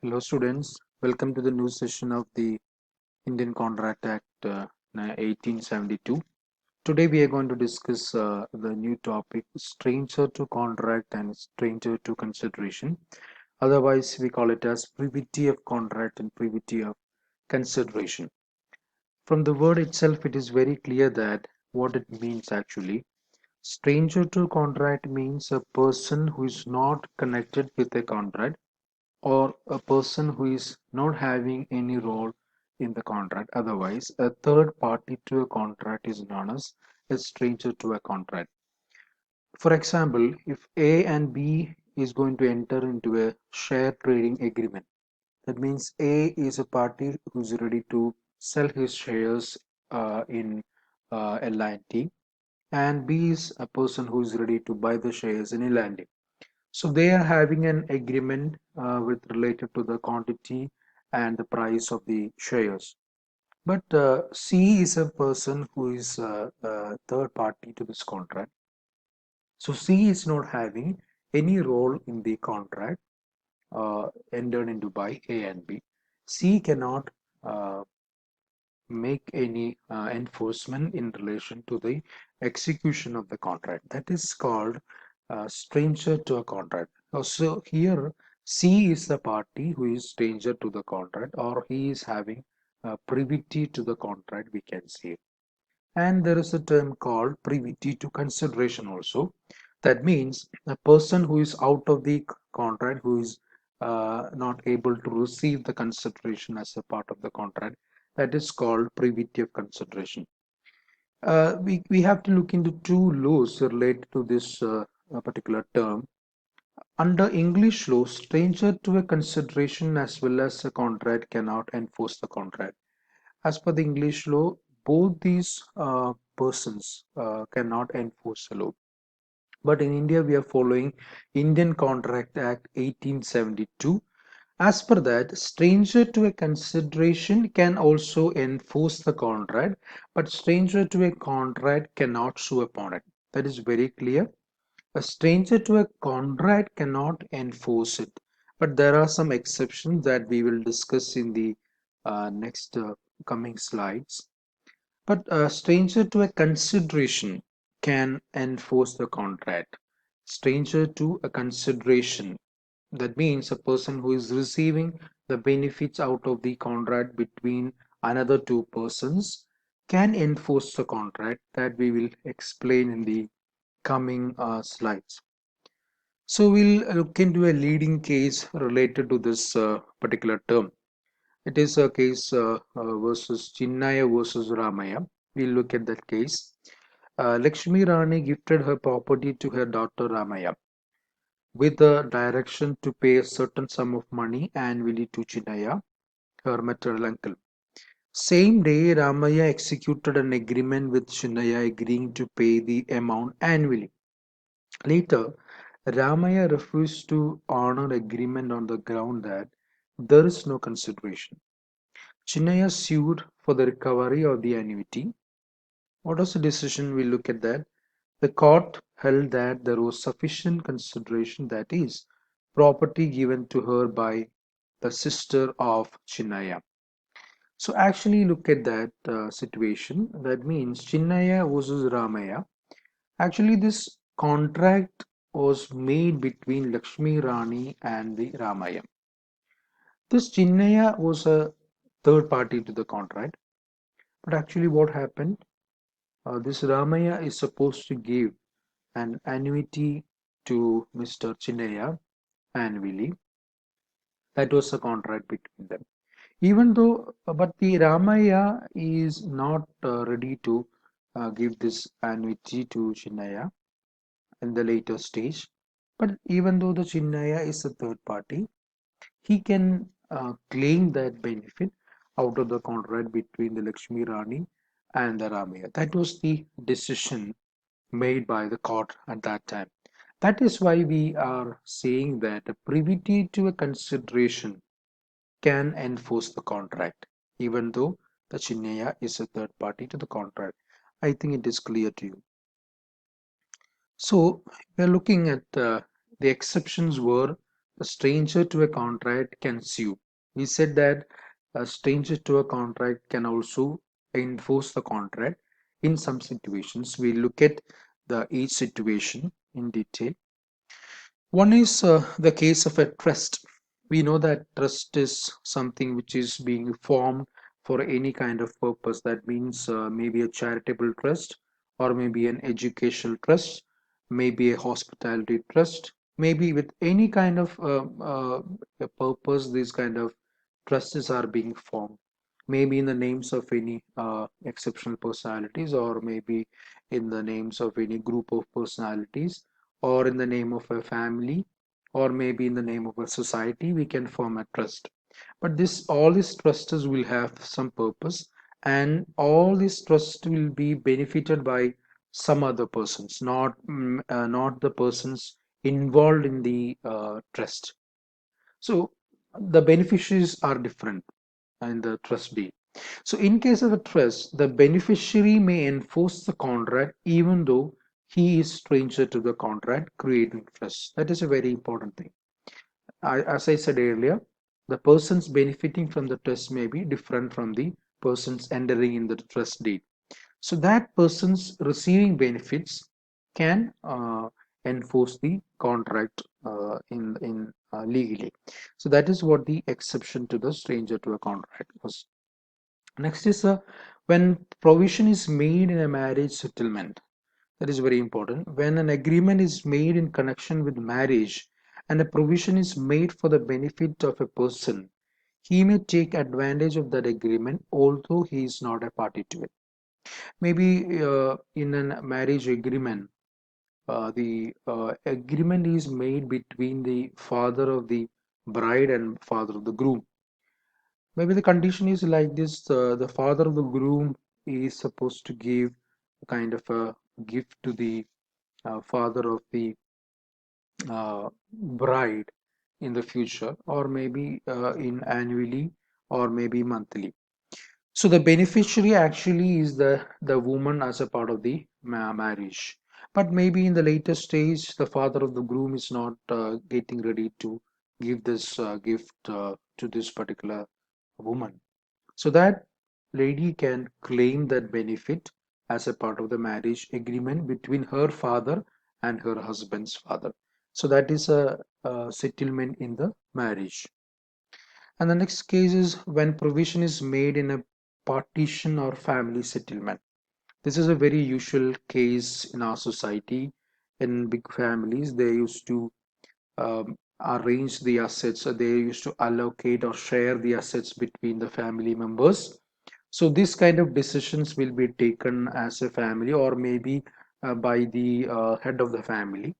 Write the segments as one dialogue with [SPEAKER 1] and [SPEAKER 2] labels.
[SPEAKER 1] Hello, students. Welcome to the new session of the Indian Contract Act 1872. Today, we are going to discuss the new topic stranger to contract and stranger to consideration. Otherwise, we call it as privity of contract and privity of consideration. From the word itself, it is very clear that what it means actually. Stranger to contract means a person who is not connected with a contract or a person who is not having any role in the contract. Otherwise, a third party to a contract is known as a stranger to a contract. For example, if A and B is going to enter into a share trading agreement, that means A is a party who's ready to sell his shares in L&T, and B is a person who is ready to buy the shares in L&T. So they are having an agreement with related to the quantity and the price of the shares. But C is a person who is a third party to this contract. So C is not having any role in the contract entered into by A and B. C cannot uh, make any enforcement in relation to the execution of the contract. That is called stranger to a contract. So here C is the party who is stranger to the contract, or he is having privity to the contract, we can say. And there is a term called privity to consideration also. That means a person who is out of the contract, who is not able to receive the consideration as a part of the contract, that is called privity of consideration. We have to look into two laws related to this particular term. Under English law, stranger to a consideration as well as a contract cannot enforce the contract. As per the English law, both these persons cannot enforce the law. But in India, we are following Indian Contract Act 1872. As per that, stranger to a consideration can also enforce the contract, but stranger to a contract cannot sue upon it. That is very clear. A stranger to a contract cannot enforce it, but there are some exceptions that we will discuss in the next coming slides. But a stranger to a consideration can enforce the contract. Stranger to a consideration, that means a person who is receiving the benefits out of the contract between another two persons can enforce the contract, that we will explain in the coming slides. So we'll look into a leading case related to this particular term. It is a case versus Chinnaya versus Ramaya. We'll look at that case. Lakshmi Rani gifted her property to her daughter Ramaya with the direction to pay a certain sum of money annually to Chinnaya, her maternal uncle. Same day, Ramaya executed an agreement with Chinnaya agreeing to pay the amount annually. Later, Ramaya refused to honor agreement on the ground that there is no consideration. Chinnaya sued for the recovery of the annuity. What was the decision? We look at that. The court held that there was sufficient consideration, that is, property given to her by the sister of Chinnaya. So actually look at that situation. That means Chinnaya versus Ramaya. Actually, this contract was made between Lakshmi Rani and the Ramaya. This Chinnaya was a third party to the contract. But actually what happened? This Ramaya is supposed to give an annuity to Mr. Chinnaya annually. That was a contract between them. Even though, but the Ramaya is not ready to give this annuity to Chinnaya in the later stage. But even though the Chinnaya is a third party, he can claim that benefit out of the contract between the Lakshmi Rani and the Ramaya. That was the decision made by the court at that time. That is why we are saying that a privity to a consideration can enforce the contract, even though the Chinnaya is a third party to the contract. I think it is clear to you. So we are looking at the exceptions were a stranger to a contract can sue. He said that a stranger to a contract can also enforce the contract in some situations. We look at the each situation in detail. One is the case of a trust. We know that trust is something which is being formed for any kind of purpose. That means maybe a charitable trust, or maybe an educational trust, maybe a hospitality trust, maybe with any kind of a purpose, these kind of trusts are being formed. Maybe in the names of any exceptional personalities, or maybe in the names of any group of personalities, or in the name of a family, or maybe in the name of a society, we can form a trust. But this all these trusts will have some purpose, and all these trusts will be benefited by some other persons, not the persons involved in the trust. So the beneficiaries are different in the trust deed. So in case of a trust, the beneficiary may enforce the contract even though he is stranger to the contract creating trust. That is a very important thing. As I said earlier, the persons benefiting from the trust may be different from the persons entering in the trust deed. So that persons receiving benefits can enforce the contract in legally. So that is what the exception to the stranger to a contract was. Next is when provision is made in a marriage settlement. That is very important. When an agreement is made in connection with marriage and a provision is made for the benefit of a person, he may take advantage of that agreement although he is not a party to it. Maybe in a marriage agreement, the agreement is made between the father of the bride and father of the groom. Maybe the condition is like this: the father of the groom is supposed to give a kind of a gift to the father of the bride in the future, or maybe in annually, or maybe monthly. So the beneficiary actually is the woman as a part of the marriage. But maybe in the later stage, the father of the groom is not getting ready to give this gift to this particular woman. So that lady can claim that benefit as a part of the marriage agreement between her father and her husband's father. So that is a settlement in the marriage. And the next case is when provision is made in a partition or family settlement. This is a very usual case in our society. In big families, they used to arrange the assets, they used to allocate or share the assets between the family members. So this kind of decisions will be taken as a family, or maybe by the head of the family.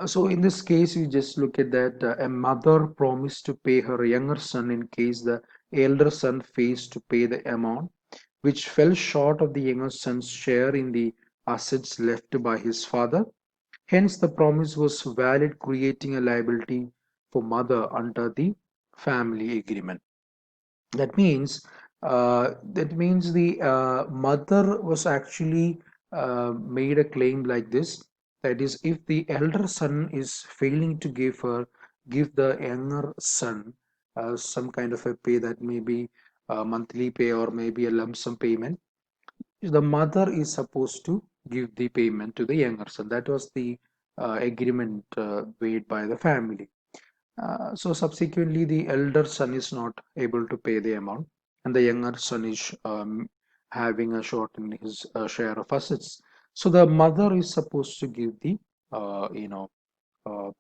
[SPEAKER 1] So in this case, you just look at that a mother promised to pay her younger son in case the elder son fails to pay the amount, which fell short of the younger son's share in the assets left by his father. Hence, the promise was valid, creating a liability for mother under the family agreement. That means the mother was actually made a claim like this. That is, if the elder son is failing to give the younger son some kind of a pay, that may be a monthly pay or maybe a lump sum payment, the mother is supposed to give the payment to the younger son. That was the agreement made by the family. So subsequently, the elder son is not able to pay the amount, and the younger son is having a short in his share of assets. So the mother is supposed to give the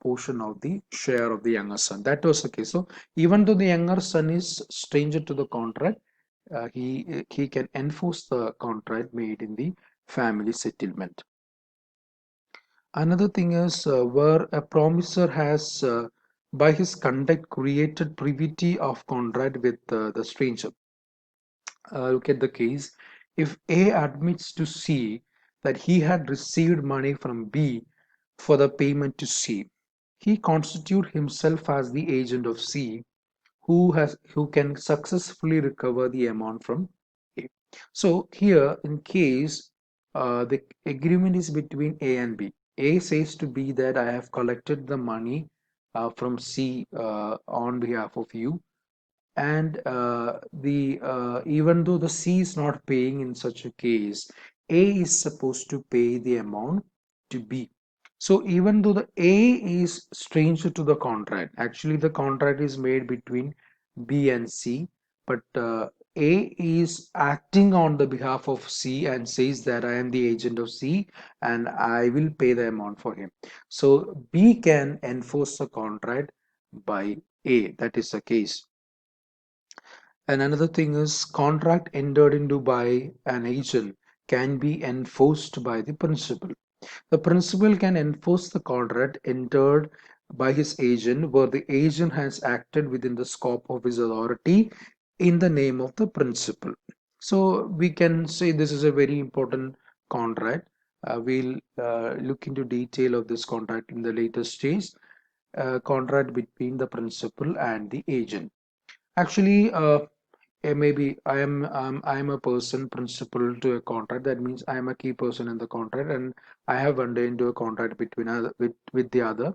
[SPEAKER 1] portion of the share of the younger son. That was the case. So even though the younger son is stranger to the contract, he can enforce the contract made in the family settlement. Another thing is where a promiser has, by his conduct, created privity of contract with the stranger. Look at the case. If A admits to C that he had received money from B for the payment to C, he constitutes himself as the agent of C who can successfully recover the amount from A. So here, in case the agreement is between A and B, A says to B that I have collected the money from C on behalf of you, and the even though the C is not paying in such a case, A is supposed to pay the amount to B. So even though the A is stranger to the contract, actually the contract is made between B and C, but A is acting on the behalf of C and says that I am the agent of C and I will pay the amount for him. So B can enforce the contract by A. That is the case. And another thing is contract entered into by an agent can be enforced by the principal. The principal can enforce the contract entered by his agent where the agent has acted within the scope of his authority in the name of the principal. So we can say this is a very important contract. We'll look into detail of this contract in the later stage. Contract between the principal and the agent. Actually, maybe I am a person principal to a contract. That means I am a key person in the contract, and I have entered into a contract between with the other.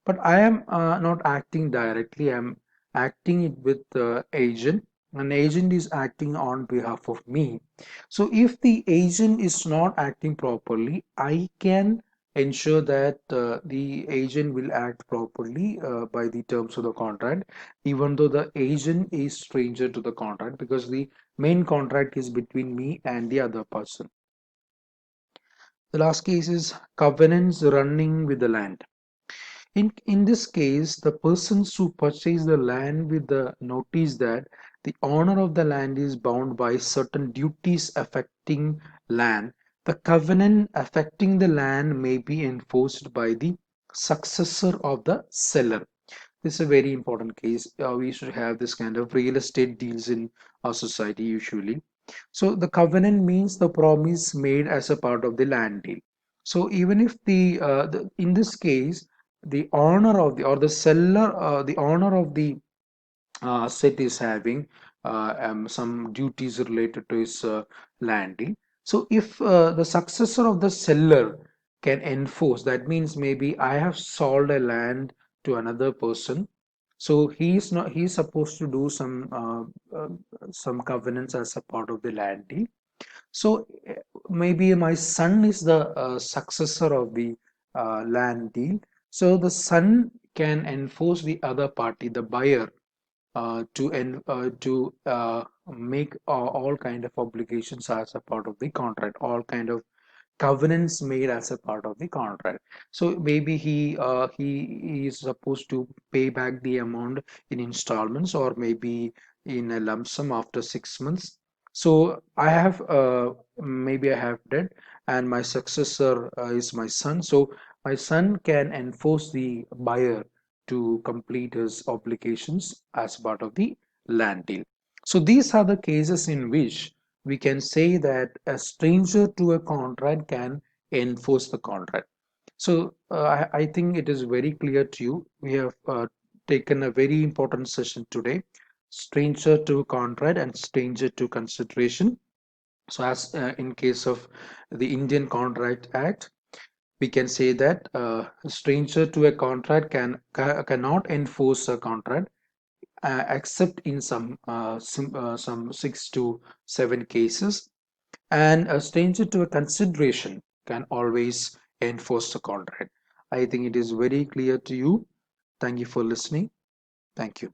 [SPEAKER 1] But I am not acting directly. I am acting it with the agent. An agent is acting on behalf of me. So if the agent is not acting properly, I can ensure that the agent will act properly by the terms of the contract, even though the agent is stranger to the contract, because the main contract is between me and the other person. The last case is covenants running with the land. In this case, the persons who purchase the land with the notice that the owner of the land is bound by certain duties affecting land, the covenant affecting the land may be enforced by the successor of the seller. This is a very important case. We should have this kind of real estate deals in our society usually. So the covenant means the promise made as a part of the land deal. So even if in this case the owner of the or the seller, the owner of the set is having some duties related to his land deal. So if the successor of the seller can enforce, that means maybe I have sold a land to another person. So he's supposed to do some covenants as a part of the land deal. So maybe my son is the successor of the land deal. So the son can enforce the other party, the buyer, to make all kind of obligations as a part of the contract, all kind of covenants made as a part of the contract. So maybe he is supposed to pay back the amount in installments, or maybe in a lump sum after 6 months. So I have maybe I have debt, and my successor is my son. So my son can enforce the buyer to complete his obligations as part of the land deal. So these are the cases in which we can say that a stranger to a contract can enforce the contract. So I think it is very clear to you. We have taken a very important session today: stranger to contract and stranger to consideration. So as in case of the Indian Contract Act, we can say that a stranger to a contract cannot enforce a contract except in some 6 to 7 cases, and a stranger to a consideration can always enforce the contract. I think it is very clear to you. Thank you for listening. Thank you.